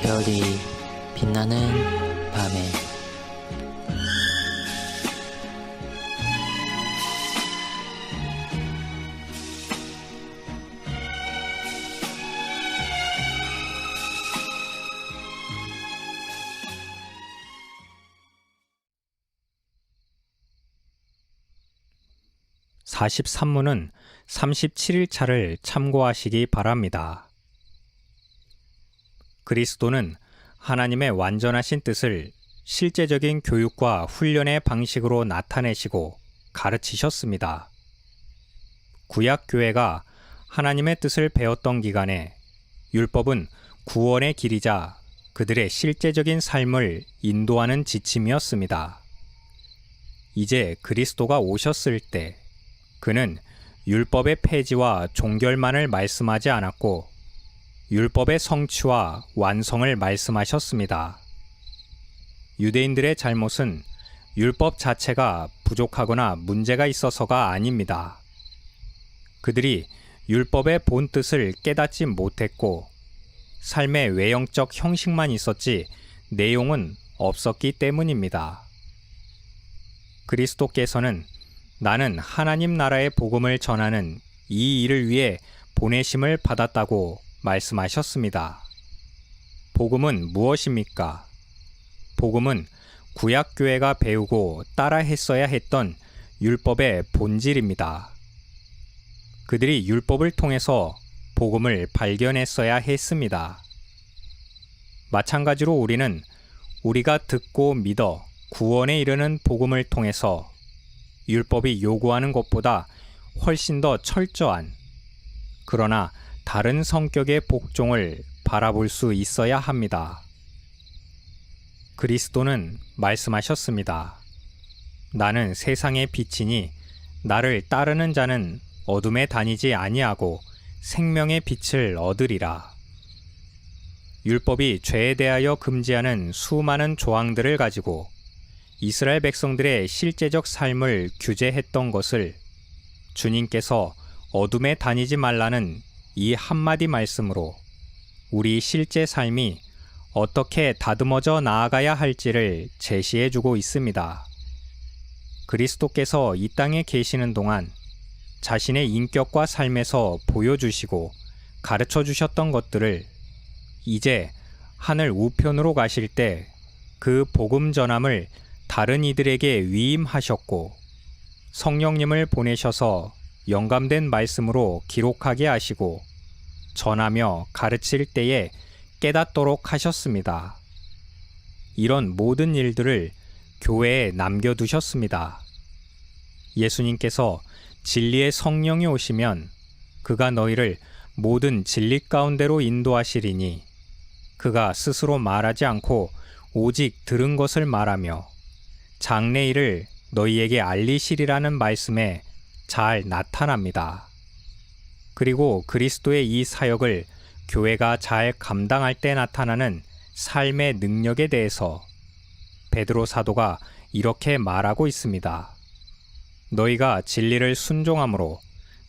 별이 빛나는 밤에 (43문은) 37일차를 참고하시기 바랍니다. 그리스도는 하나님의 완전하신 뜻을 실제적인 교육과 훈련의 방식으로 나타내시고 가르치셨습니다. 구약교회가 하나님의 뜻을 배웠던 기간에 율법은 구원의 길이자 그들의 실제적인 삶을 인도하는 지침이었습니다. 이제 그리스도가 오셨을 때 그는 율법의 폐지와 종결만을 말씀하지 않았고 율법의 성취와 완성을 말씀하셨습니다. 유대인들의 잘못은 율법 자체가 부족하거나 문제가 있어서가 아닙니다. 그들이 율법의 본 뜻을 깨닫지 못했고 삶의 외형적 형식만 있었지 내용은 없었기 때문입니다. 그리스도께서는 나는 하나님 나라의 복음을 전하는 이 일을 위해 보내심을 받았다고 말씀하셨습니다. 복음은 무엇입니까? 복음은 구약교회가 배우고 따라 했어야 했던 율법의 본질입니다. 그들이 율법을 통해서 복음을 발견했어야 했습니다. 마찬가지로 우리는 우리가 듣고 믿어 구원에 이르는 복음을 통해서 율법이 요구하는 것보다 훨씬 더 철저한, 그러나 다른 성격의 복종을 바라볼 수 있어야 합니다. 그리스도는 말씀하셨습니다. 나는 세상의 빛이니 나를 따르는 자는 어둠에 다니지 아니하고 생명의 빛을 얻으리라. 율법이 죄에 대하여 금지하는 수많은 조항들을 가지고 이스라엘 백성들의 실제적 삶을 규제했던 것을 주님께서 어둠에 다니지 말라는 이 한마디 말씀으로 우리 실제 삶이 어떻게 다듬어져 나아가야 할지를 제시해주고 있습니다. 그리스도께서 이 땅에 계시는 동안 자신의 인격과 삶에서 보여주시고 가르쳐주셨던 것들을 이제 하늘 우편으로 가실 때 그 복음 전함을 다른 이들에게 위임하셨고 성령님을 보내셔서 영감된 말씀으로 기록하게 하시고 전하며 가르칠 때에 깨닫도록 하셨습니다. 이런 모든 일들을 교회에 남겨두셨습니다. 예수님께서 진리의 성령이 오시면 그가 너희를 모든 진리 가운데로 인도하시리니 그가 스스로 말하지 않고 오직 들은 것을 말하며 장래일을 너희에게 알리시리라는 말씀에 잘 나타납니다. 그리고 그리스도의 이 사역을 교회가 잘 감당할 때 나타나는 삶의 능력에 대해서 베드로 사도가 이렇게 말하고 있습니다. 너희가 진리를 순종함으로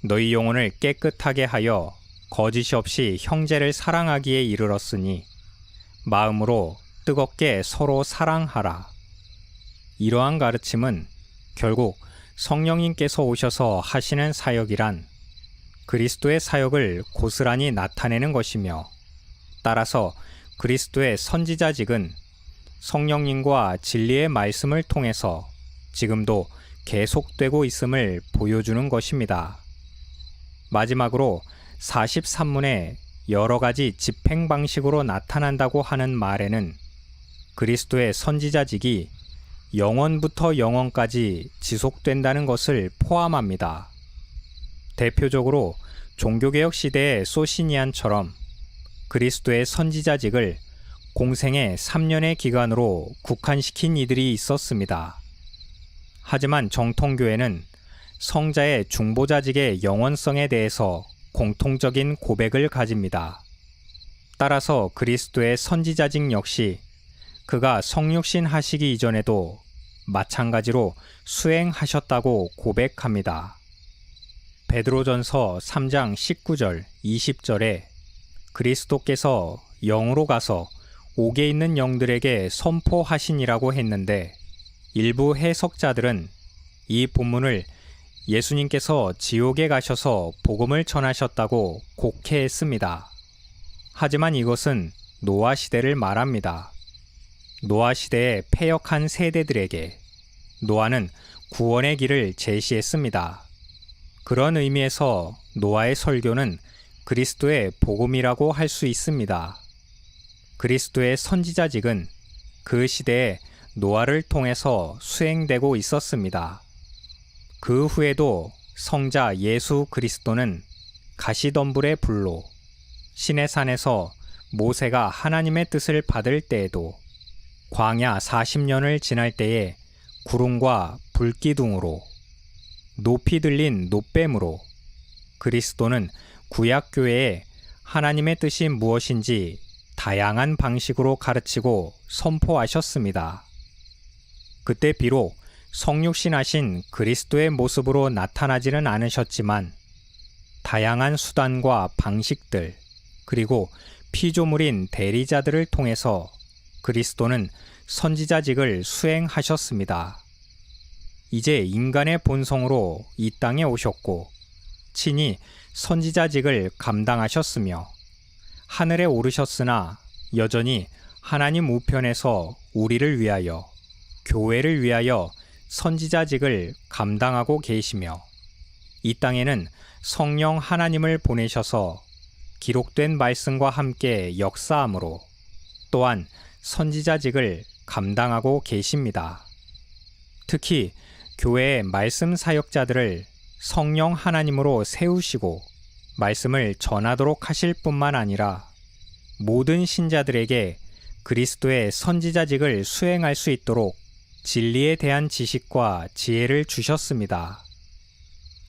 너희 영혼을 깨끗하게 하여 거짓이 없이 형제를 사랑하기에 이르렀으니 마음으로 뜨겁게 서로 사랑하라. 이러한 가르침은 결국 성령님께서 오셔서 하시는 사역이란 그리스도의 사역을 고스란히 나타내는 것이며 따라서 그리스도의 선지자직은 성령님과 진리의 말씀을 통해서 지금도 계속되고 있음을 보여주는 것입니다. 마지막으로 43문의 여러 가지 집행 방식으로 나타난다고 하는 말에는 그리스도의 선지자직이 영원부터 영원까지 지속된다는 것을 포함합니다. 대표적으로 종교개혁 시대의 소시니안처럼 그리스도의 선지자직을 공생의 3년의 기간으로 국한시킨 이들이 있었습니다. 하지만 정통교회는 성자의 중보자직의 영원성에 대해서 공통적인 고백을 가집니다. 따라서 그리스도의 선지자직 역시 그가 성육신 하시기 이전에도 마찬가지로 수행하셨다고 고백합니다. 베드로전서 3장 19절, 20절에 그리스도께서 영으로 가서 옥에 있는 영들에게 선포하시니라고 했는데 일부 해석자들은 이 본문을 예수님께서 지옥에 가셔서 복음을 전하셨다고 곡해했습니다. 하지만 이것은 노아 시대를 말합니다. 노아 시대의 패역한 세대들에게 노아는 구원의 길을 제시했습니다. 그런 의미에서 노아의 설교는 그리스도의 복음이라고 할 수 있습니다. 그리스도의 선지자직은 그 시대에 노아를 통해서 수행되고 있었습니다. 그 후에도 성자 예수 그리스도는 가시덤불의 불로 시내산에서 모세가 하나님의 뜻을 받을 때에도 광야 40년을 지날 때에 구름과 불기둥으로 높이 들린 노뱀으로 그리스도는 구약교회에 하나님의 뜻이 무엇인지 다양한 방식으로 가르치고 선포하셨습니다. 그때 비록 성육신하신 그리스도의 모습으로 나타나지는 않으셨지만 다양한 수단과 방식들 그리고 피조물인 대리자들을 통해서 그리스도는 선지자직을 수행하셨습니다. 이제 인간의 본성으로 이 땅에 오셨고 친히 선지자직을 감당하셨으며 하늘에 오르셨으나 여전히 하나님 우편에서 우리를 위하여 교회를 위하여 선지자직을 감당하고 계시며 이 땅에는 성령 하나님을 보내셔서 기록된 말씀과 함께 역사함으로 또한 선지자직을 감당하고 계십니다. 특히 교회의 말씀 사역자들을 성령 하나님으로 세우시고 말씀을 전하도록 하실 뿐만 아니라 모든 신자들에게 그리스도의 선지자직을 수행할 수 있도록 진리에 대한 지식과 지혜를 주셨습니다.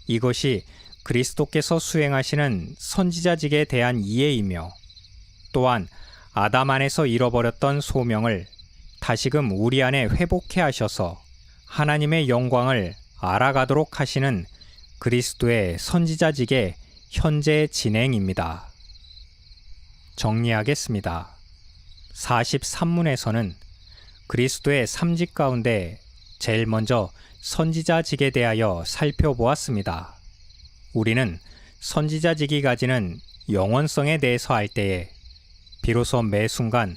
이것이 그리스도께서 수행하시는 선지자직에 대한 이해이며 또한 아담 안에서 잃어버렸던 소명을 다시금 우리 안에 회복해 하셔서 하나님의 영광을 알아가도록 하시는 그리스도의 선지자직의 현재 진행입니다. 정리하겠습니다. 43문에서는 그리스도의 삼직 가운데 제일 먼저 선지자직에 대하여 살펴보았습니다. 우리는 선지자직이 가지는 영원성에 대해서 알 때에 비로소 매 순간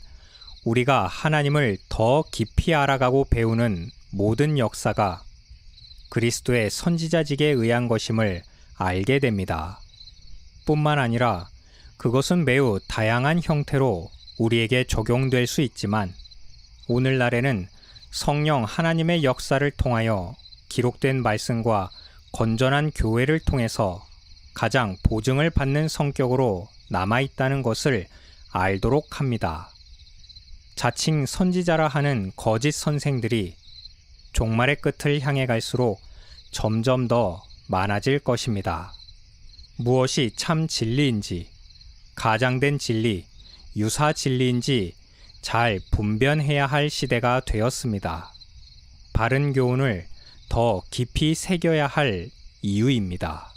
우리가 하나님을 더 깊이 알아가고 배우는 모든 역사가 그리스도의 선지자직에 의한 것임을 알게 됩니다. 뿐만 아니라 그것은 매우 다양한 형태로 우리에게 적용될 수 있지만 오늘날에는 성령 하나님의 역사를 통하여 기록된 말씀과 건전한 교회를 통해서 가장 보증을 받는 성격으로 남아있다는 것을 알도록 합니다. 자칭 선지자라 하는 거짓 선생들이 종말의 끝을 향해 갈수록 점점 더 많아질 것입니다. 무엇이 참 진리인지, 가장된 진리, 유사 진리인지 잘 분별해야 할 시대가 되었습니다. 바른 교훈을 더 깊이 새겨야 할 이유입니다.